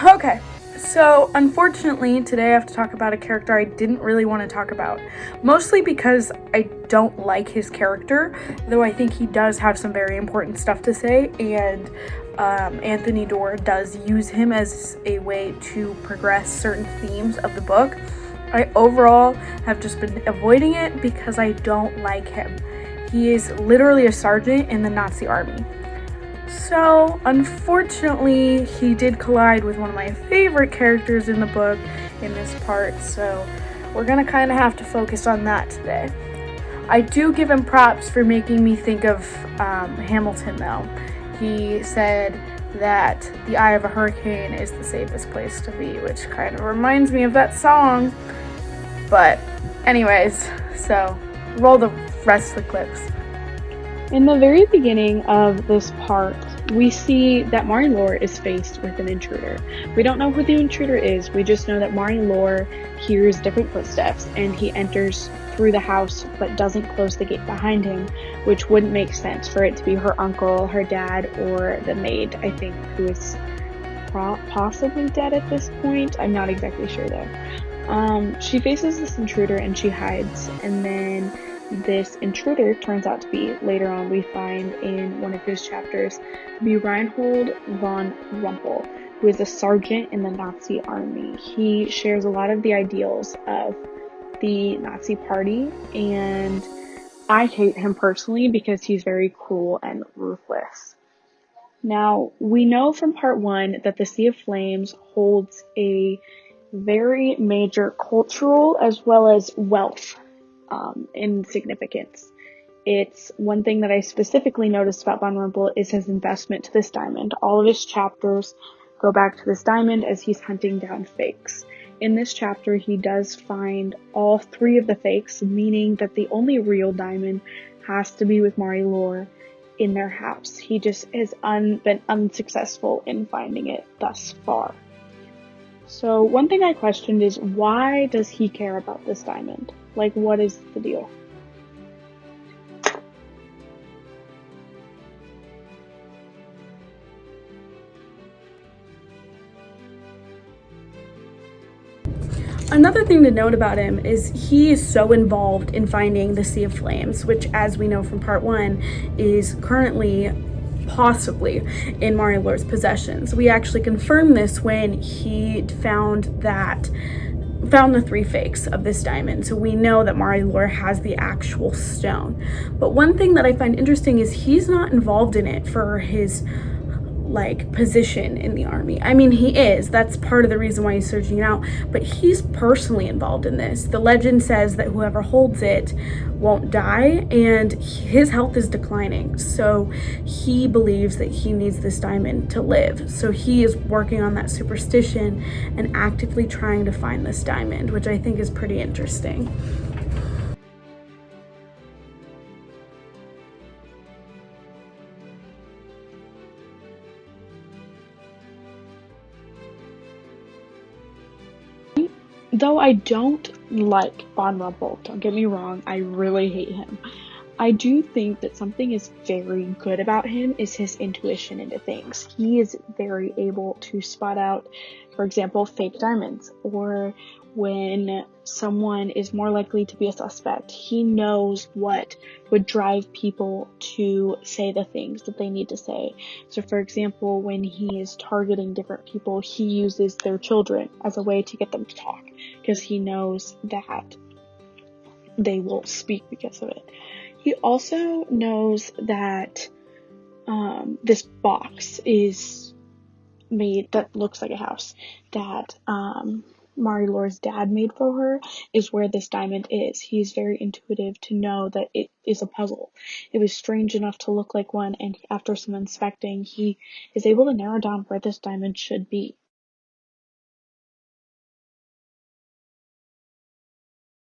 Okay, so unfortunately, today I have to talk about a character I didn't really want to talk about. Mostly because I don't like his character, though I think he does have some very important stuff to say, and Anthony Doerr does use him as a way to progress certain themes of the book. I overall have just been avoiding it because I don't like him. He is literally a sergeant in the Nazi army. So, unfortunately, he did collide with one of my favorite characters in the book in this part, so we're gonna kind of have to focus on that today. I do give him props for making me think of Hamilton, though. He said that the eye of a hurricane is the safest place to be, which kind of reminds me of that song. But, anyways, so roll the rest of the clips. In the very beginning of this part, we see that Mari-Lor is faced with an intruder. We don't know who the intruder is, we just know that Mari-Lor hears different footsteps and he enters through the house but doesn't close the gate behind him, which wouldn't make sense for it to be her uncle, her dad, or the maid, I think, who is possibly dead at this point. I'm not exactly sure though. She faces this intruder and she hides, and then this intruder turns out to be, later on we find in one of his chapters, to be Reinhold von Rumpel, who is a sergeant in the Nazi army. He shares a lot of the ideals of the Nazi party, and I hate him personally because he's very cruel and ruthless. Now, we know from part 1 that the Sea of Flames holds a very major cultural as well as wealth in significance. It's one thing that I specifically noticed about Von Rumpel is his investment to this diamond. All of his chapters go back to this diamond as he's hunting down fakes. In this chapter, he does find all 3 of the fakes, meaning that the only real diamond has to be with Mari-Lor in their house. He just has been unsuccessful in finding it thus far. So one thing I questioned is, why does he care about this diamond? Like, what is the deal? Another thing to note about him is he is so involved in finding the Sea of Flames, which, as we know from part 1, is currently possibly in Mari-Lor's possessions. We actually confirmed this when he found the 3 fakes of this diamond, so we know that Mari-Lor has the actual stone. But one thing that I find interesting is he's not involved in it for his position in the army. I mean, he is. That's part of the reason why he's searching it out, but he's personally involved in this. The legend says that whoever holds it won't die, and his health is declining, so he believes that he needs this diamond to live. So he is working on that superstition and actively trying to find this diamond, which I think is pretty interesting. Though I don't like Von Rumpel, don't get me wrong, I really hate him. I do think that something is very good about him is his intuition into things. He is very able to spot out, for example, fake diamonds, or when someone is more likely to be a suspect. He knows what would drive people to say the things that they need to say. So, for example, when he is targeting different people, he uses their children as a way to get them to talk, because he knows that they will speak because of it. He also knows that this box is made that looks like a house that Mari-Lor's dad made for her is where this diamond is. He's very intuitive to know that it is a puzzle. It was strange enough to look like one, and after some inspecting, he is able to narrow down where this diamond should be.